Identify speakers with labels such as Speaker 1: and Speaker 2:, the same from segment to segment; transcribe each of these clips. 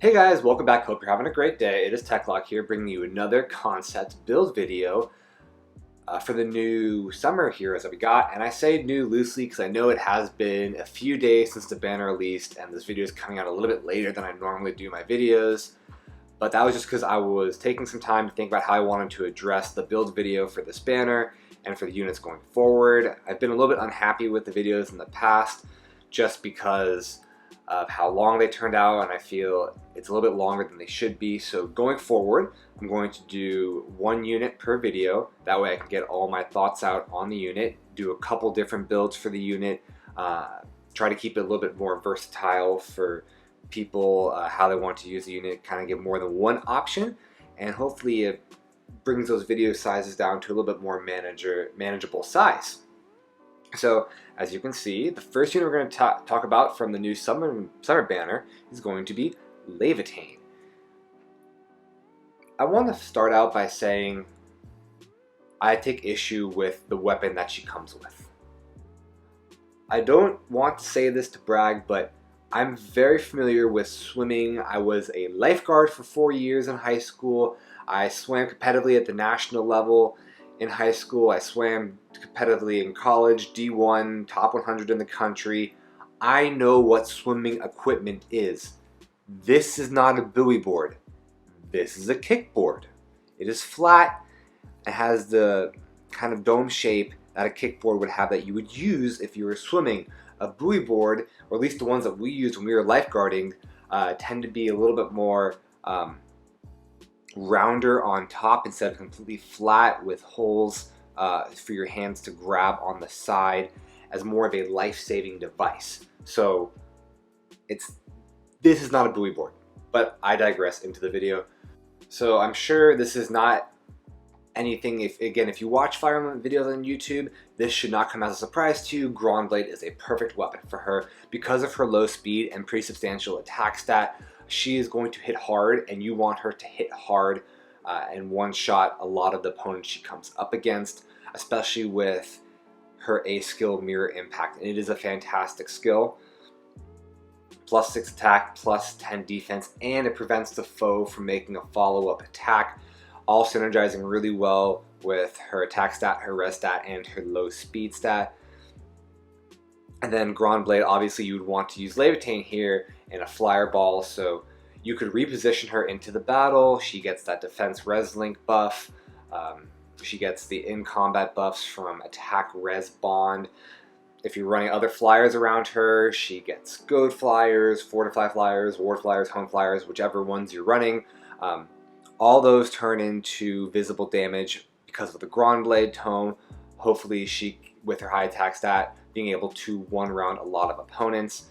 Speaker 1: Hey guys, welcome back. Hope you're having a great day. It is TechLock here, bringing you another concept build video for the new summer heroes that we got. And I say new loosely because I know it has been a few days since the banner released, and this video is coming out a little bit later than I normally do my videos. But that was just because I was taking some time to think about how I wanted to address the build video for this banner and for the units going forward. I've been a little bit unhappy with the videos in the past just because of how long they turned out, and I feel it's a little bit longer than they should be. So going forward, I'm going to do one unit per video. That way I can get all my thoughts out on the unit, do a couple different builds for the unit, try to keep it a little bit more versatile for people, how they want to use the unit, kind of give more than one option, and hopefully it brings those video sizes down to a little bit more manageable size. So as you can see, the first unit we're going to talk about from the new summer banner is going to be Laevatein. I want to start out by saying I take issue with the weapon that she comes with. I don't want to say this to brag, but I'm very familiar with swimming. I was a lifeguard for 4 years in high school. I swam competitively at the national level in high school. I swam competitively in college, D1, top 100 in the country. I know what swimming equipment is. This is not a buoy board. This is a kickboard. It is flat. It has the kind of dome shape that a kickboard would have that you would use if you were swimming. A buoy board, or at least the ones that we used when we were lifeguarding, tend to be a little bit more rounder on top instead of completely flat with holes for your hands to grab on the side as more of a life-saving device. So this is not a buoy board, but I digress into the video. So I'm sure this is not anything, if you watch Fire Emblem videos on YouTube, this should not come as a surprise to you. Grondblade is a perfect weapon for her because of her low speed and pretty substantial attack stat. She is going to hit hard, and you want her to hit hard and one-shot a lot of the opponents she comes up against, especially with her A skill, Mirror Impact, and it is a fantastic skill. +6 attack, +10 defense, and it prevents the foe from making a follow-up attack, all synergizing really well with her attack stat, her res stat, and her low speed stat. And then Grondblade, obviously you would want to use Laevatein here in a flyer ball, so you could reposition her into the battle. She gets that defense res link buff. She gets the in-combat buffs from attack res bond. If you're running other flyers around her, she gets goad flyers, fortify flyers, ward flyers, home flyers, whichever ones you're running. All those turn into visible damage because of the Grondblade tome. Hopefully she, with her high attack stat, being able to one-round a lot of opponents.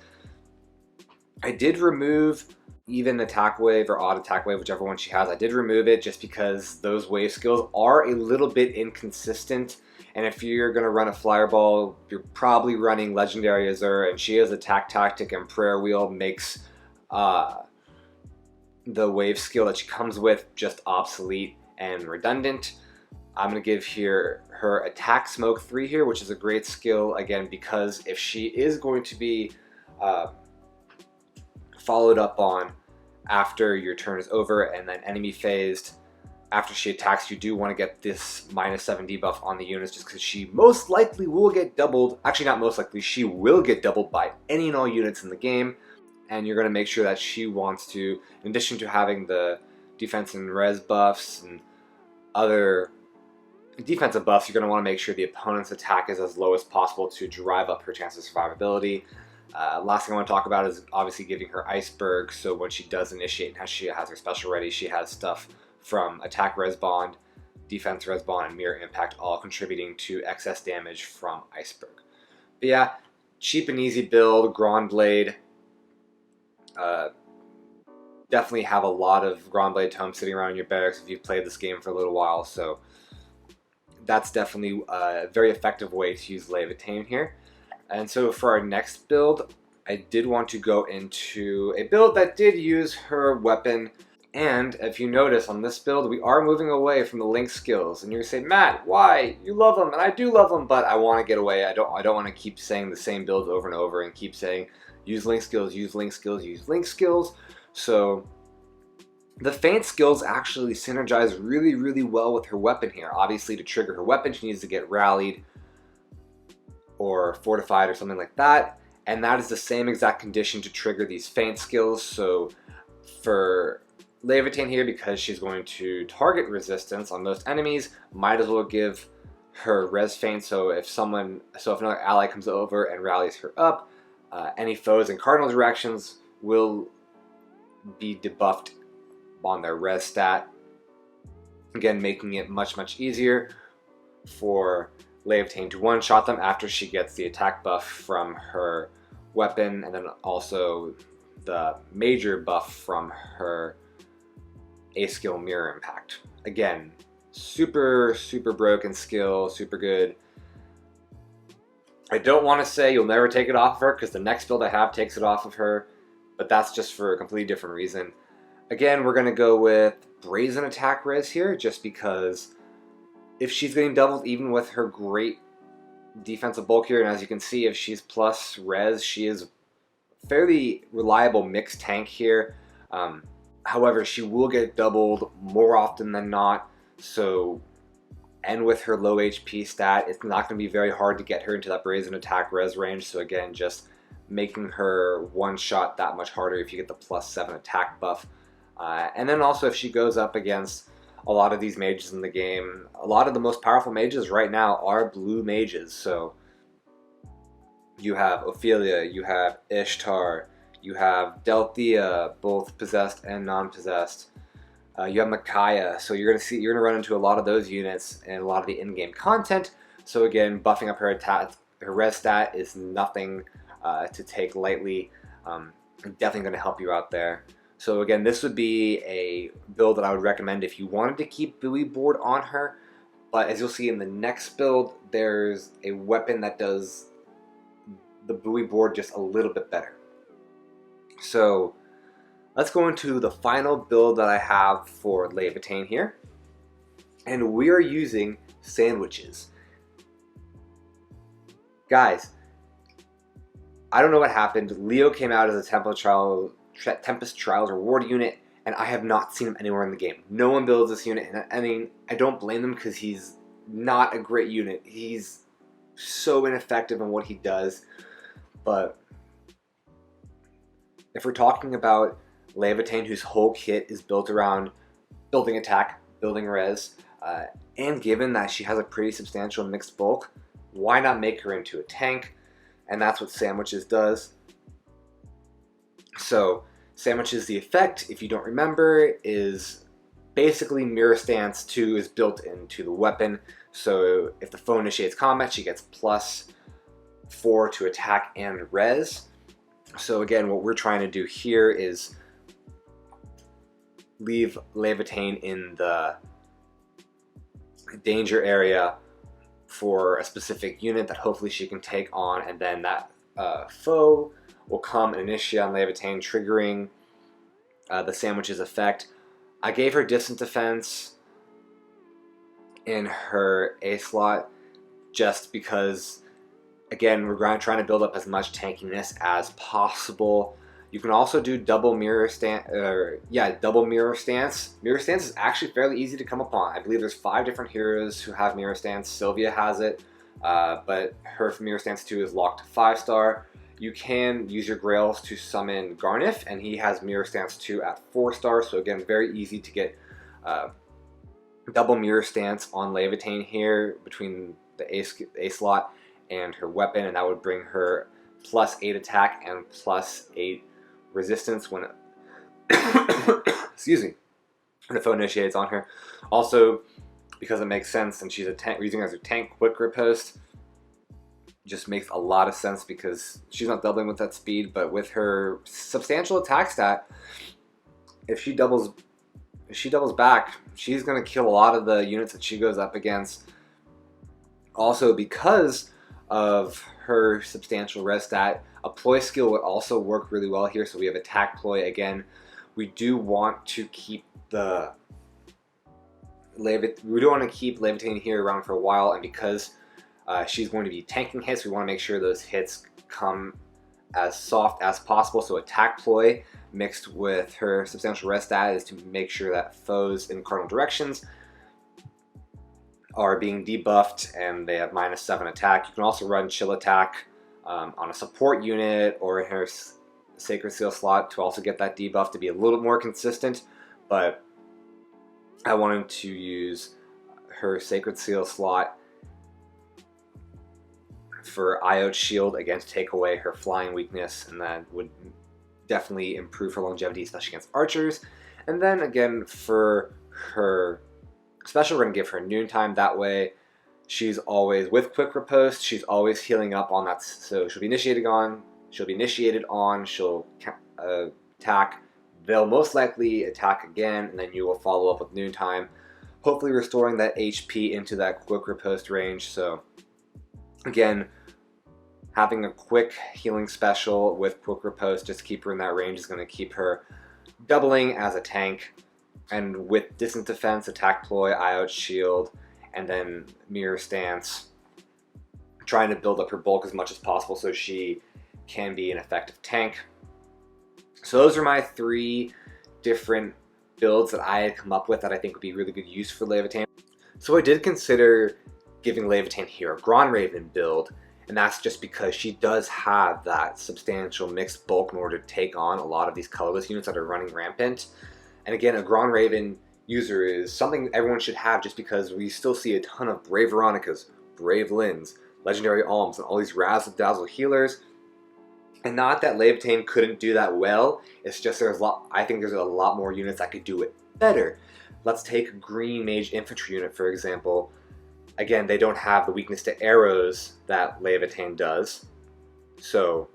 Speaker 1: I did remove even attack wave or odd attack wave, whichever one she has. I did remove it just because those wave skills are a little bit inconsistent. And if you're going to run a flyer ball, you're probably running Legendary Azure, and she has attack tactic and prayer wheel makes the wave skill that she comes with just obsolete and redundant. I'm going to give her attack smoke 3 here, which is a great skill, again, because if she is going to be followed up on after your turn is over and then enemy phased, after she attacks, you do want to get this -7 debuff on the units just because she most likely will get doubled. Actually, not most likely, she will get doubled by any and all units in the game. And you're going to make sure that she wants to, in addition to having the defense and res buffs and other defensive buffs, you're going to want to make sure the opponent's attack is as low as possible to drive up her chance of survivability. Last thing I want to talk about is obviously giving her Iceberg, so when she does initiate and she has her special ready, she has stuff from attack res bond, defense res bond, and mirror impact, all contributing to excess damage from Iceberg. But yeah, cheap and easy build, Grondblade. Definitely have a lot of Grondblade tomes sitting around in your barracks if you've played this game for a little while, so that's definitely a very effective way to use Laevatein here. And so for our next build, I did want to go into a build that did use her weapon. And if you notice on this build, we are moving away from the link skills. And you're gonna say, Matt, why? You love them, and I do love them, but I want to get away. I don't want to keep saying the same builds over and over and keep saying use link skills, use link skills, use link skills. So The feint skills actually synergize really well with her weapon here. Obviously, to trigger her weapon, she needs to get rallied or fortified or something like that, and that is the same exact condition to trigger these feint skills. So for Laevatein here, because she's going to target resistance on most enemies, might as well give her res feint. So if another ally comes over and rallies her up, any foes in cardinal directions will be debuffed on their res stat. Again, making it much easier for Laevatein to one-shot them after she gets the attack buff from her weapon, and then also the major buff from her A skill Mirror Impact. Again, super broken skill, super good. I don't want to say you'll never take it off of her, because the next build I have takes it off of her, but that's just for a completely different reason. Again, we're going to go with Brazen Attack Res here, just because if she's getting doubled even with her great defensive bulk here, and as you can see, if she's plus res, she is a fairly reliable mixed tank here. However, she will get doubled more often than not, and with her low HP stat, it's not going to be very hard to get her into that Brazen Attack res range. So again, just making her one shot that much harder if you get the +7 attack buff. And then also if she goes up against a lot of these mages in the game, a lot of the most powerful mages right now are blue mages. So you have Ophelia, you have Ishtar, you have Delthea, both possessed and non-possessed. You have Micaiah, so you're gonna run into a lot of those units and a lot of the in-game content. So again, buffing up her res stat is nothing to take lightly. Definitely going to help you out there. So again, this would be a build that I would recommend if you wanted to keep buoy board on her. But as you'll see in the next build, there's a weapon that does the buoy board just a little bit better. So let's go into the final build that I have for Laevatein here. And we are using sandwiches. Guys, I don't know what happened. Leo came out as a Tempest Trials reward unit, and I have not seen him anywhere in the game. No one builds this unit, and I mean, I don't blame him because he's not a great unit. He's so ineffective in what he does. But if we're talking about Laevatein, whose whole kit is built around building attack, building res, and given that she has a pretty substantial mixed bulk, why not make her into a tank? And that's what Sandwiches does. So Sandwiches, the effect, if you don't remember, is basically Mirror Stance 2 is built into the weapon. So if the foe initiates combat, she gets +4 to attack and res. So again, what we're trying to do here is leave Laevatein in the danger area for a specific unit that hopefully she can take on, and then that foe will come and initiate on Laevatein, triggering the Sandwiches effect. I gave her distance defense in her A slot just because, again, we're trying to build up as much tankiness as possible. You can also do double mirror stance. Double mirror stance. Mirror stance is actually fairly easy to come upon. I believe there's 5 different heroes who have mirror stance. Sylvia has it, but her mirror stance 2 is locked to 5-star. You can use your Grails to summon Garnif, and he has mirror stance 2 at 4-star. So again, very easy to get double mirror stance on Laevatein here between the A slot and her weapon, and that would bring her +8 attack and +8 resistance when excuse me, when the foe initiates on her. Also, because it makes sense, and she's a tank, using her as a tank, quick riposte just makes a lot of sense because she's not doubling with that speed, but with her substantial attack stat, if she doubles back, she's going to kill a lot of the units that she goes up against. Also, because of her substantial res stat, a ploy skill would also work really well here. So we have attack ploy again. We do want to keep Laevatein here around for a while, and because she's going to be tanking hits, we want to make sure those hits come as soft as possible. So attack ploy mixed with her substantial res stat is to make sure that foes in cardinal directions are being debuffed and they have -7 attack. You can also run chill attack on a support unit or in her Sacred Seal slot to also get that debuff to be a little bit more consistent, but I wanted to use her Sacred Seal slot for Io's shield, again, to take away her flying weakness, and that would definitely improve her longevity, especially against archers. And then again, for her special, we're going to give her Noontime. That way, she's always, with Quick Riposte, she's always healing up on that. So she'll be initiated on, she'll attack. They'll most likely attack again, and then you will follow up with Noontime, hopefully restoring that HP into that Quick Riposte range. So again, having a quick healing special with Quick Riposte just to keep her in that range is going to keep her doubling as a tank. And with Distance Defense, Attack Ploy, Io Shield, and then Mirror Stance, trying to build up her bulk as much as possible so she can be an effective tank. So those are my 3 different builds that I had come up with that I think would be really good use for Laevatein. So I did consider giving Laevatein here a Grand Raven build, and that's just because she does have that substantial mixed bulk in order to take on a lot of these colorless units that are running rampant. And again, a Grand Raven user is something everyone should have just because we still see a ton of Brave Veronicas, Brave Lins, Legendary Alms, and all these Razzle Dazzle healers. And not that Laevatein couldn't do that well, it's just I think there's a lot more units that could do it better. Let's take a Green Mage Infantry unit, for example. Again, they don't have the weakness to arrows that Laevatein does, so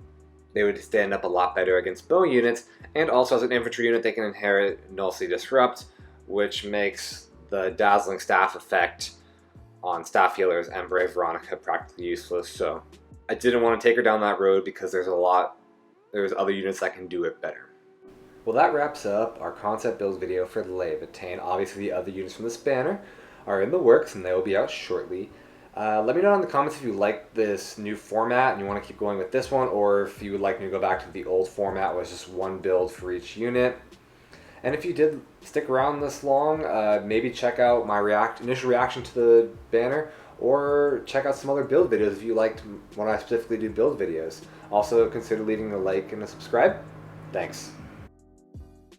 Speaker 1: they would stand up a lot better against bow units, and also as an infantry unit they can inherit Nullsy Disrupt, which makes the Dazzling Staff effect on Staff Healers and Brave Veronica practically useless. So I didn't want to take her down that road because there's other units that can do it better. Well, that wraps up our concept builds video for Laevatein. Obviously the other units from this banner are in the works and they will be out shortly. Let me know in the comments if you like this new format and you want to keep going with this one, or if you would like me to go back to the old format with just one build for each unit. And if you did stick around this long, maybe check out my initial reaction to the banner, or check out some other build videos if you liked when I specifically do build videos. Also consider leaving a like and a subscribe. Thanks.